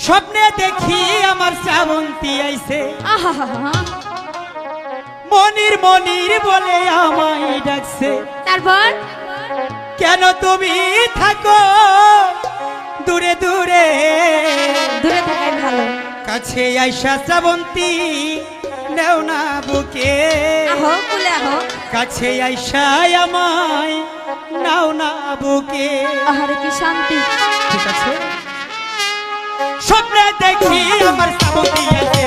স্বপ্নে দেখি আমার শ্রাবন্তী আইছে আহা মনির মনির বলে আমায় ডাকছে। তারপর কেন তুমি থাকো দূরে দূরে দূরে থাকাই ভালো। কাছে আইসা শ্রাবন্তী নেও না বুকে আহো কুলে আহো। কাছে আইসা আমায় নাও না বুকে। আহারে কি শান্তি। ঠিক আছে। স্বপ্নে দেখি আমার শ্রাবন্তী আইছে